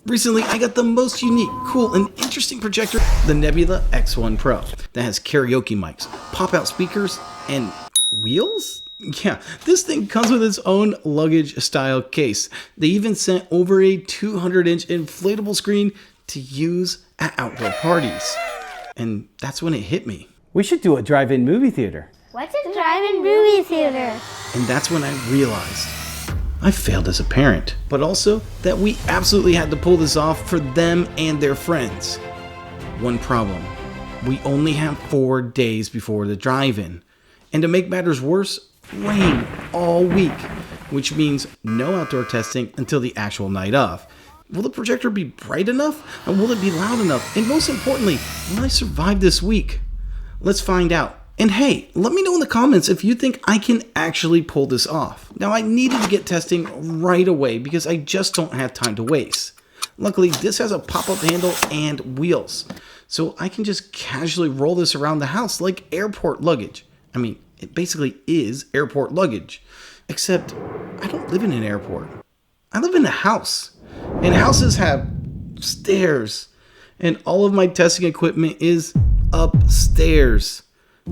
Recently, I got the most unique, cool, and interesting projector, the Nebula X1 Pro, that has karaoke mics, pop-out speakers, and wheels? Yeah, this thing comes with its own luggage-style case. They even sent over a 200-inch inflatable screen to use at outdoor parties. And that's when it hit me. We should do a drive-in movie theater. What's a drive-in movie theater? And that's when I realized I failed as a parent, but also that we absolutely had to pull this off for them and their friends. One problem, we only have 4 days before the drive-in. And to make matters worse, rain all week, which means no outdoor testing until the actual night of. Will the projector be bright enough? And will it be loud enough? And most importantly, will I survive this week? Let's find out. And hey, let me know in the comments if you think I can actually pull this off. Now, I needed to get testing right away because I just don't have time to waste. Luckily, this has a pop-up handle and wheels, so I can just casually roll this around the house like airport luggage. I mean, it basically is airport luggage, except I don't live in an airport. I live in a house, and houses have stairs, and all of my testing equipment is upstairs.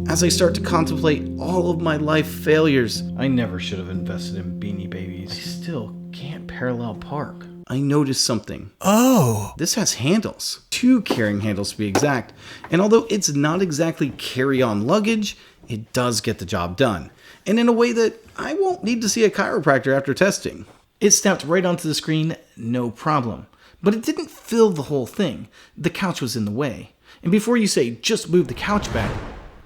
As I start to contemplate all of my life failures, I never should have invested in Beanie Babies. I still can't parallel park. I noticed something. Oh! This has handles. 2 carrying handles to be exact. And although it's not exactly carry-on luggage, it does get the job done. And in a way that I won't need to see a chiropractor after testing. It snapped right onto the screen, no problem. But it didn't fill the whole thing. The couch was in the way. And before you say, just move the couch back,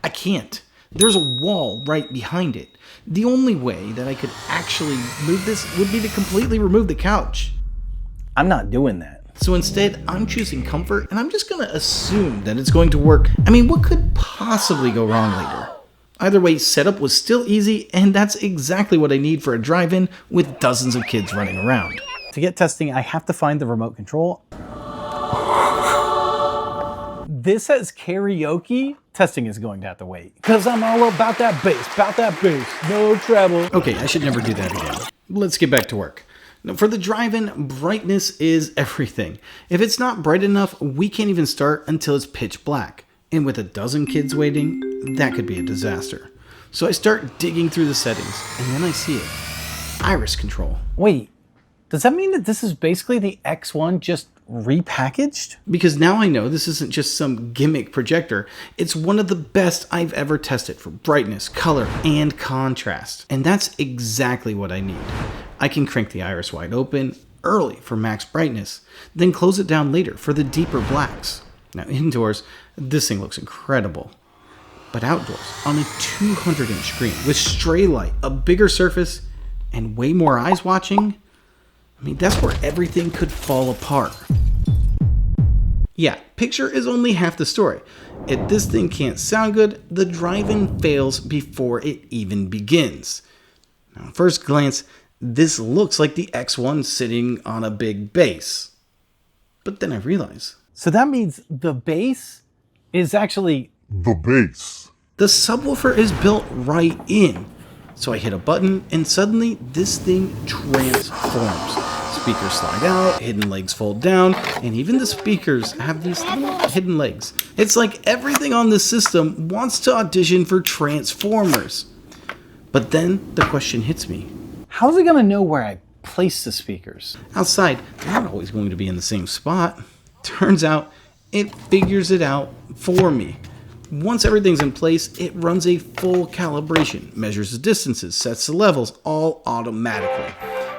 I can't. There's a wall right behind it. The only way that I could actually move this would be to completely remove the couch. I'm not doing that. So instead, I'm choosing comfort, and I'm just going to assume that it's going to work. I mean, what could possibly go wrong later? Either way, setup was still easy, and that's exactly what I need for a drive-in with dozens of kids running around. To get testing, I have to find the remote control. This says karaoke. Testing is going to have to wait. Because I'm all about that bass, no treble. Okay, I should never do that again. Let's get back to work. Now, for the drive-in, brightness is everything. If it's not bright enough, we can't even start until it's pitch black. And with a dozen kids waiting, that could be a disaster. So I start digging through the settings, and then I see it. Iris control. Wait, does that mean that this is basically the X1 just repackaged? Because now I know this isn't just some gimmick projector. It's one of the best I've ever tested for brightness, color, and contrast. And that's exactly what I need. I can crank the iris wide open early for max brightness, then close it down later for the deeper blacks. Now indoors, this thing looks incredible. But outdoors, on a 200-inch screen with stray light, a bigger surface, and way more eyes watching, I mean, that's where everything could fall apart. Yeah, picture is only half the story. If this thing can't sound good, the drive-in fails before it even begins. Now, at first glance, this looks like the X1 sitting on a big bass. But then I realize. So that means the bass is actually the bass. The subwoofer is built right in. So I hit a button, and suddenly this thing transforms. Speakers slide out, hidden legs fold down, and even the speakers have these little hidden legs. It's like everything on this system wants to audition for Transformers. But then the question hits me. how's it gonna know where I place the speakers? Outside, they're not always going to be in the same spot. Turns out, it figures it out for me. Once everything's in place, it runs a full calibration, measures the distances, sets the levels, all automatically.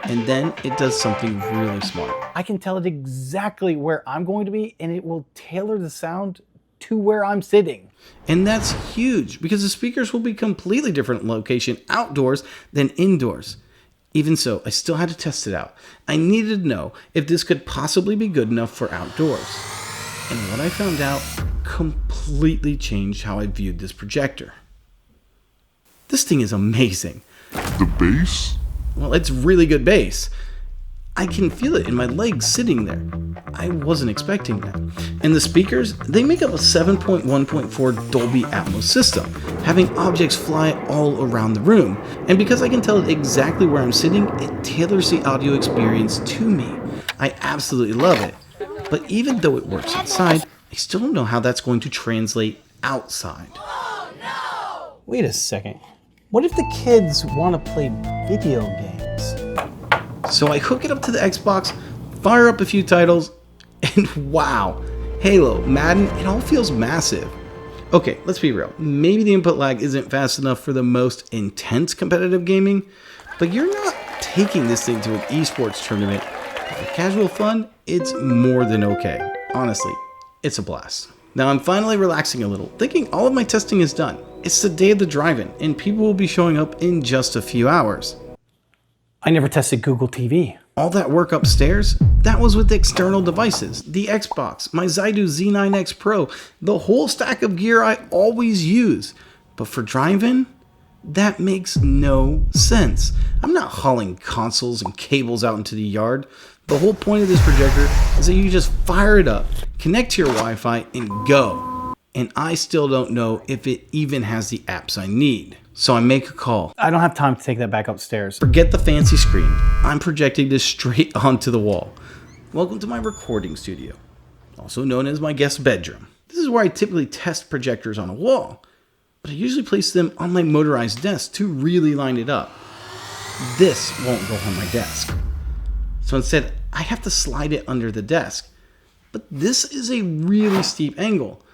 And then it does something really smart. I can tell it exactly where I'm going to be, and it will tailor the sound to where I'm sitting. And that's huge, because the speakers will be completely different location outdoors than indoors. Even so, I still had to test it out. I needed to know if this could possibly be good enough for outdoors. And what I found out completely changed how I viewed this projector. This thing is amazing. The bass? Well, it's really good bass. I can feel it in my legs sitting there. I wasn't expecting that. And the speakers, they make up a 7.1.4 Dolby Atmos system, having objects fly all around the room. And because I can tell it exactly where I'm sitting, it tailors the audio experience to me. I absolutely love it. But even though it works inside, I still don't know how that's going to translate outside. Wait a second. What if the kids want to play video games? So I hook it up to the Xbox, fire up a few titles, and wow, Halo, Madden, it all feels massive. Okay, let's be real. Maybe the input lag isn't fast enough for the most intense competitive gaming, but you're not taking this thing to an esports tournament. For casual fun, it's more than okay. Honestly, it's a blast. Now I'm finally relaxing a little, thinking all of my testing is done. It's the day of the drive-in, and people will be showing up in just a few hours. I never tested Google TV. All that work upstairs, that was with external devices. The Xbox, my Zydu Z9X Pro, the whole stack of gear I always use. But for drive-in, that makes no sense. I'm not hauling consoles and cables out into the yard. The whole point of this projector is that you just fire it up, connect to your Wi-Fi, and go. And I still don't know if it even has the apps I need. So I make a call. I don't have time to take that back upstairs. Forget the fancy screen. I'm projecting this straight onto the wall. Welcome to my recording studio, also known as my guest bedroom. This is where I typically test projectors on a wall, but I usually place them on my motorized desk to really line it up. This won't go on my desk. So instead, I have to slide it under the desk. But this is a really steep angle.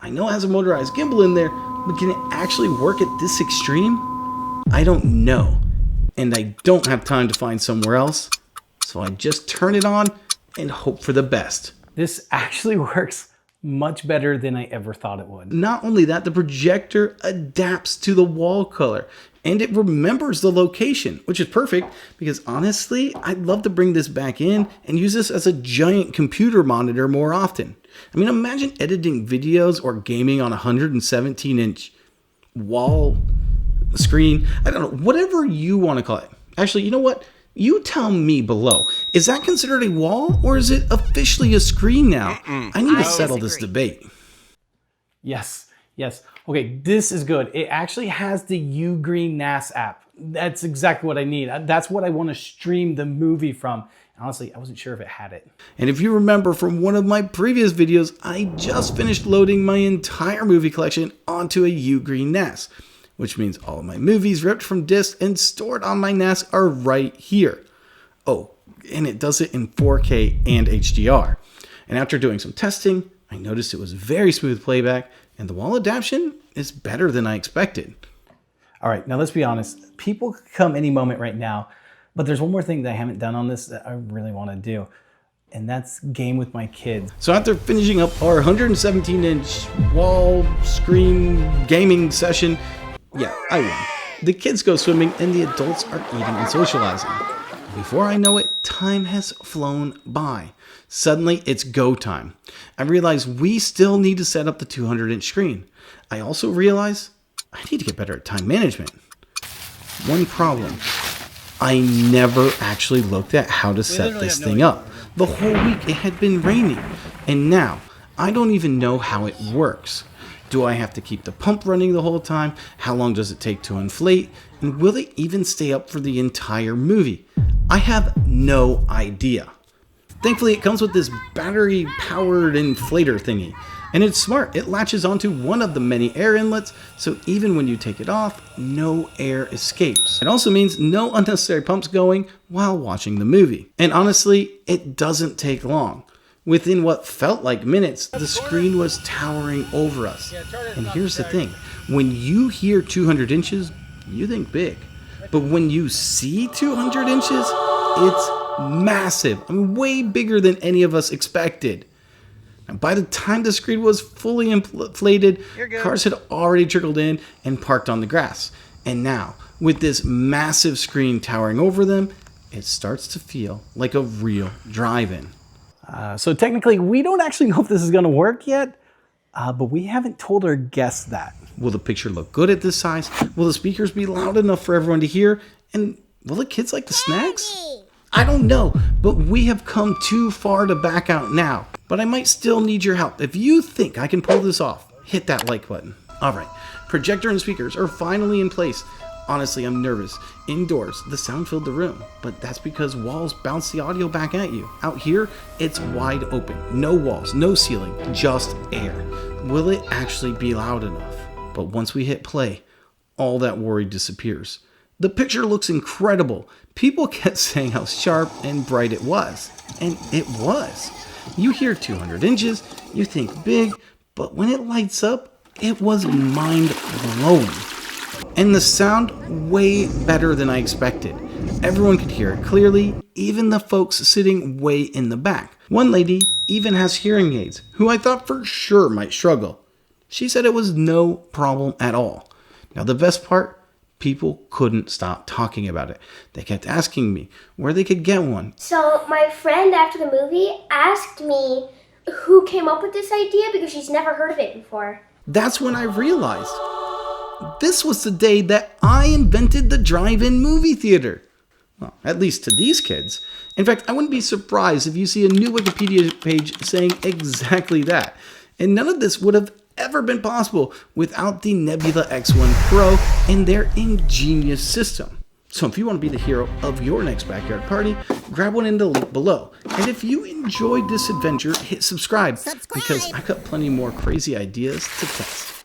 I know it has a motorized gimbal in there, but can it actually work at this extreme? I don't know. And I don't have time to find somewhere else. So I just turn it on and hope for the best. This actually works much better than I ever thought it would. Not only that, the projector adapts to the wall color and it remembers the location, which is perfect because honestly, I'd love to bring this back in and use this as a giant computer monitor more often. I mean, imagine editing videos or gaming on a 117-inch wall screen. I don't know, whatever you want to call it. Actually, you know what? You tell me below. Is that considered a wall or is it officially a screen now? I need to settle this debate. Yes. Okay, this is good. It actually has the Ugreen NAS app. That's exactly what I need. That's what I want to stream the movie from. Honestly, I wasn't sure if it had it. And if you remember from one of my previous videos, I just finished loading my entire movie collection onto a Ugreen NAS, which means all of my movies ripped from discs and stored on my NAS are right here. Oh, and it does it in 4K and HDR. And after doing some testing, I noticed it was very smooth playback and the wall adaptation is better than I expected. All right, now let's be honest. People could come any moment right now, but there's one more thing that I haven't done on this that I really want to do, and that's game with my kids. So after finishing up our 117-inch wall screen gaming session, yeah, I won. The kids go swimming and the adults are eating and socializing. Before I know it, time has flown by. Suddenly, it's go time. I realize we still need to set up the 200-inch screen. I also realize I need to get better at time management. One problem. I never actually looked at how to set this thing up. The whole week it had been raining, and now I don't even know how it works. Do I have to keep the pump running the whole time? How long does it take to inflate? And will it even stay up for the entire movie? I have no idea. Thankfully, it comes with this battery-powered inflator thingy. And it's smart. It latches onto one of the many air inlets, so even when you take it off, no air escapes. It also means no unnecessary pumps going while watching the movie. And honestly, it doesn't take long. Within what felt like minutes, the screen was towering over us. And here's the thing, when you hear 200 inches, you think big. But when you see 200 inches, it's massive. I mean, way bigger than any of us expected. And by the time the screen was fully inflated, cars had already trickled in and parked on the grass. And now, with this massive screen towering over them, it starts to feel like a real drive-in. So technically, we don't actually know if this is going to work yet, but we haven't told our guests that. Will the picture look good at this size? Will the speakers be loud enough for everyone to hear? And will the kids like the snacks? I don't know, but we have come too far to back out now. But I might still need your help. If you think I can pull this off, hit that like button. All right, projector and speakers are finally in place. Honestly, I'm nervous. Indoors, the sound filled the room, but that's because walls bounce the audio back at you. Out here, it's wide open. No walls, no ceiling, just air. Will it actually be loud enough? But once we hit play, all that worry disappears. The picture looks incredible. People kept saying how sharp and bright it was. And it was. You hear 200 inches, you think big, but when it lights up, it was mind-blowing. And the sound way better than I expected. Everyone could hear it clearly, even the folks sitting way in the back. One lady even has hearing aids, who I thought for sure might struggle. She said it was no problem at all. Now the best part, people couldn't stop talking about it. They kept asking me where they could get one. So my friend after the movie asked me who came up with this idea because she's never heard of it before. That's when I realized this was the day that I invented the drive-in movie theater. Well, at least to these kids. In fact, I wouldn't be surprised if you see a new Wikipedia page saying exactly that. And none of this would have ever been possible without the Nebula X1 Pro and their ingenious system. So if you want to be the hero of your next backyard party, grab one in the link below. And if you enjoyed this adventure, hit subscribe. Because I've got plenty more crazy ideas to test.